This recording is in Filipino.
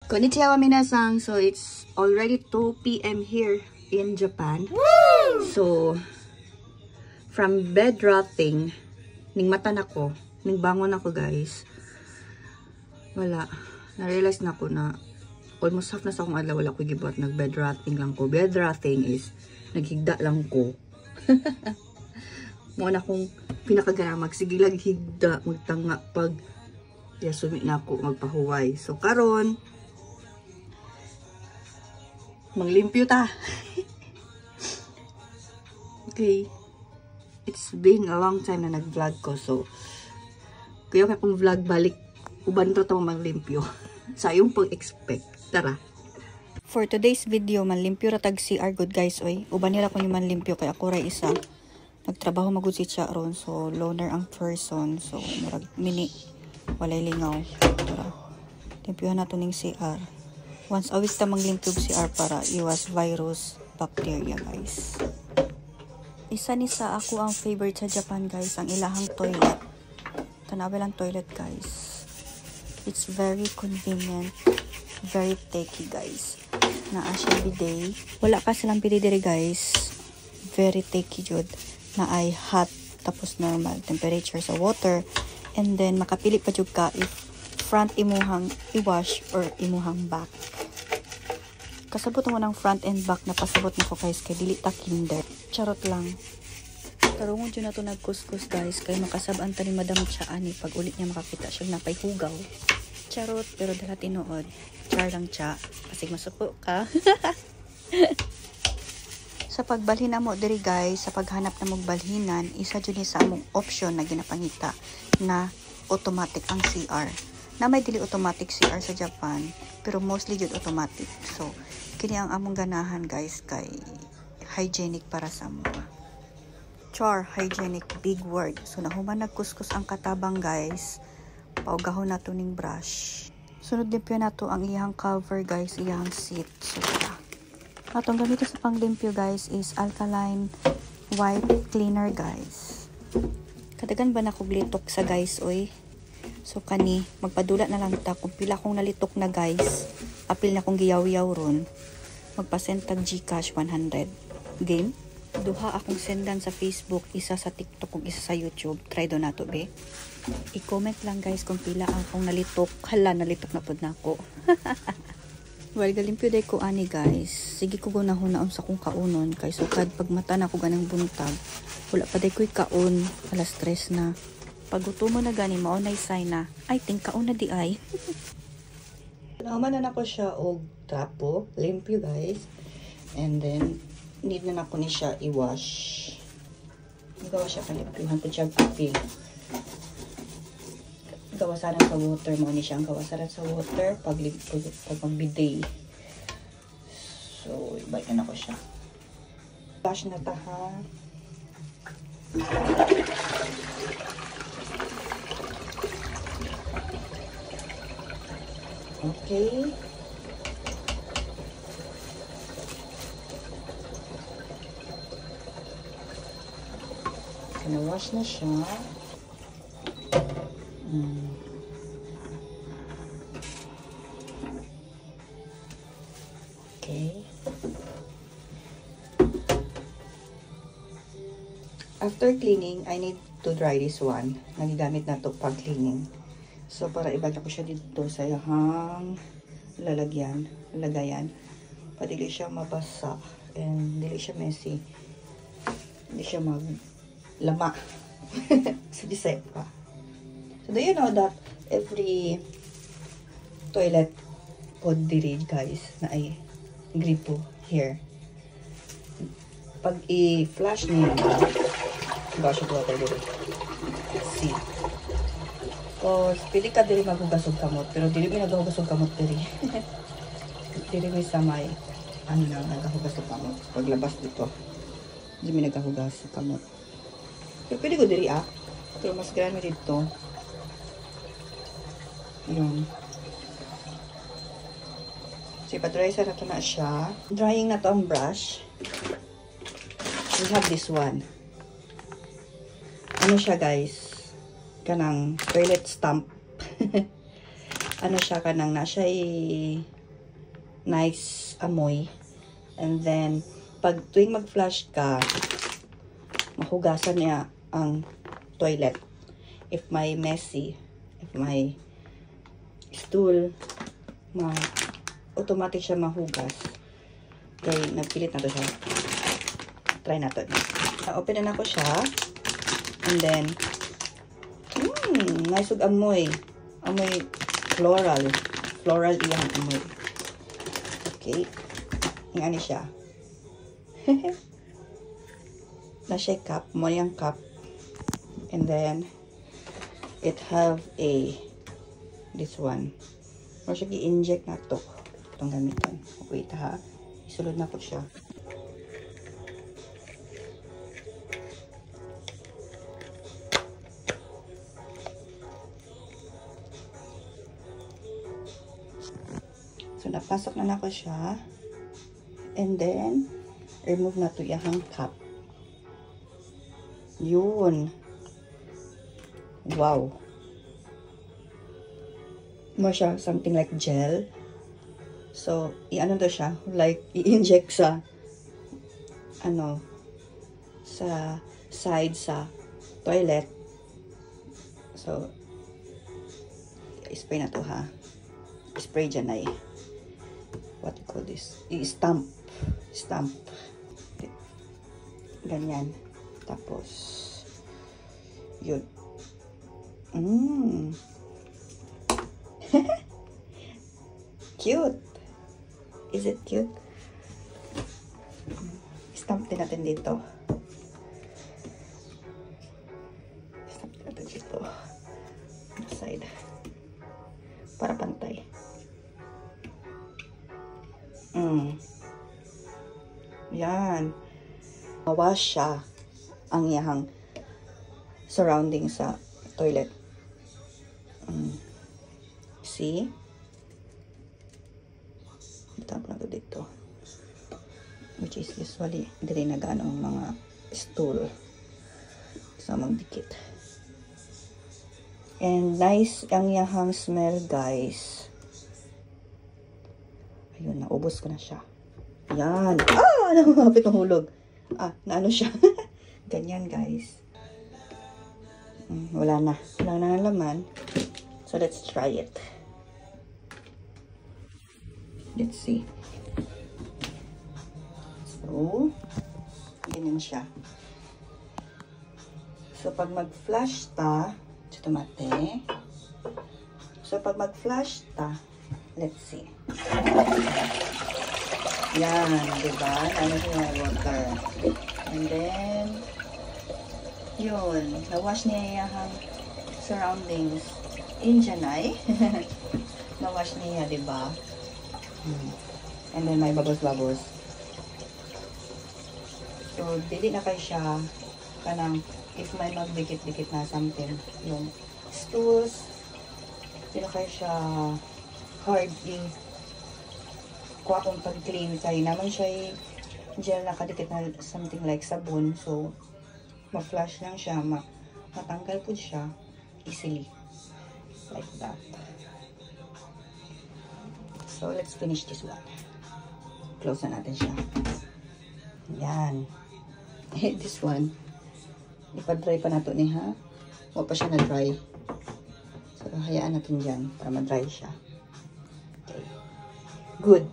Konnichiwa minasan. So it's already 2 p.m. here in Japan. Woo! So from bed rotting, ning mata na ko, ning bangon ako guys. Wala. Na-realize na ko na almost half na sa akong adlaw wala ko gibuhat, nag bed rotting lang ko. Bed rotting is naghigda lang ko. Mo na kong pinakagaramag sige lang higda magtanga pag sumi na ako magpahuway. So karon manglimpyo ta. Okay. It's been a long time na nag-vlog ko. So, kaya kung vlog balik, uban to manglimpyo. Sa yung pag-expect. Tara. For today's video, manlimpyo ratag CR good guys. Oy. Uban nila ko yung manlimpyo. Kaya ako ray isa. Nagtrabaho magud si siya ron. So, loner ang person. So, marag mini. Walay lingaw. Tara. Limpyohan nato ning CR. Once a week ta manglimpyo CR para iwas virus, bacteria guys. Isa ni sa ako ang favorite sa Japan guys, ang ilahang toilet. Tanawa lang toilet guys. It's very convenient, very techy guys. Naa siya bidet. Wala pa silang bidet diri guys. Very techy jud. Na ay hot tapos normal temperature sa water. And then makapili pa jud ka if front imuhang i-wash or imuhang back. Kasabot mo ng front and back na pasabot nako guys kay dili ta kinder. Charot lang. Tarungon dyan na to nagkuskus guys kay makasabaan ta ni Madam Cha ani pag ulit niya makakita siya napay hugaw. Charot pero dala tinuod. Char lang Cha. Pasig masuko ka. Sa pagbalhin na mo diri guys, sa paghanap na mong balhinan, isa dyan sa among option na ginapangita na automatic ang CR. Na may dili automatic CR sa Japan, pero mostly jud automatic. So, kini ang among ganahan guys kay hygienic para sa mga. Char, hygienic, big word. So, nahuman nagkuskus ang katabang guys. Paugahon na to ning brush. Sunod limpyo na to ang iyang cover guys, iyang seat. So, atong gamito sa panglimpyo guys is alkaline wipe cleaner guys. Kadagan ba na kog litok sa guys oy? So kani magpadula na lang ta kung pila kong nalitok na guys. Apil na kong giyaw-yaw ron. Magpasend tag GCash 100. Game. Duha akong sendan sa Facebook, isa sa TikTok ug isa sa YouTube. Try do nato be. I-comment lang guys kung pila akong nalitok. Hala nalitok na pud nako. Well, galimpyo day ko ani guys. Sige ko gunahon sa kong kaunon kay sukad pag mata na ko ganang buntag. Wala pa day ko'y kaon. Alas 3 na. Pag gutom mo na gani, maunay sign na. I think kaon na di ay. Naman na ko siya og trapo. Limpyo guys. And then, need na ko ni siya i-wash. Gawa siya kalimpyuhan po siya apil. Gawasaran sa water mo ni siya ang gawasaran sa water pag magbiday. So, ibalik na ko siya. Wash na ta ha. Okay. So, na-wash na siya. Okay. After cleaning, I need to dry this one. Nagigamit na to pag cleaning. So, para ibalik ko siya dito sa yung lagayan. Para dili siya mabasa. And dili siya messy. Hindi siya maglama. So, disay pa. So, do you know that every toilet pod diri guys na ay gripo here. Pag i-flush niyo, gosh, water diri. See. Cause, pili ka diri maghugasog kamot. Pero dili may naghugasog kamot diri. Diri may samay. Ano na, naghugasog kamot. Paglabas dito, dili may naghugasog kamot. Pero pili ko diri Pero mas grano dito. Yun. So, ipa-dry sa nato na siya. Drying na to ang brush. We have this one. Ano siya guys? Kanang toilet stamp. Ano siya kanang na siya nice amoy. And then, pag tuwing mag-flush ka, mahugasan niya ang toilet. If may messy, if may stool, automatic siya mahugas. Kaya nagpilit na to siya. Try natin. Open na ko siya. And then, nice ug amoy. Amoy floral. Floral iyang amoy. Okay. Yung ano siya. Na siya cup. Mo yung cup. And then, it have a this one. Mo siya i-inject na to. Itong gamitan. Wait ha. Isulod na po siya. So, napasok na ko siya. And then, remove na to yung cup. Yun. Wow. Mo siya, something like gel. So, i-ano to siya, like, i-inject sa, sa side sa toilet. So, spray na to ha. Spray dyan ay. What you call this? I-stamp. Stamp. Ganyan. Tapos, yun. Cute. Is it cute? Stamp din natin dito. Stamp din natin dito. Side. Para pantay. Yan. Mawash siya ang iyahang surrounding sa toilet. See? Tap na to dito. Which is usually hindi na gano'ng mga stool sa magdikit. And nice ang iyahang smell, guys. Ayun, naubos ko na siya. Yan. Namapit ng hulog. Naano siya. Ganyan, guys. Wala na. Wala na ang laman. So, let's try it. Let's see. So, ganyan siya. So, pag mag-flush ta, ito mate. So, pag mag-flush ta, let's see. Yan, diba? Ano siya water. And then, yun. Na-wash niya yung surroundings. Indian ay. Na-wash niya, diba? And then, may babos-babos. So, dili na kayo siya kanang if may magdikit-dikit na something. Yung stools, dili na kayo siya hard kuha kong pag-clean kayo naman siya gel nakadikit na something like sabon. So, ma-flush lang siya, matanggal po siya easily. Like that. So, let's finish this one. Close na natin siya. Yan. This one, ipa-dry pa nato ni ha. Huwag pa siya na-dry. So, hayaan natin dyan para ma-dry siya. Okay. Good.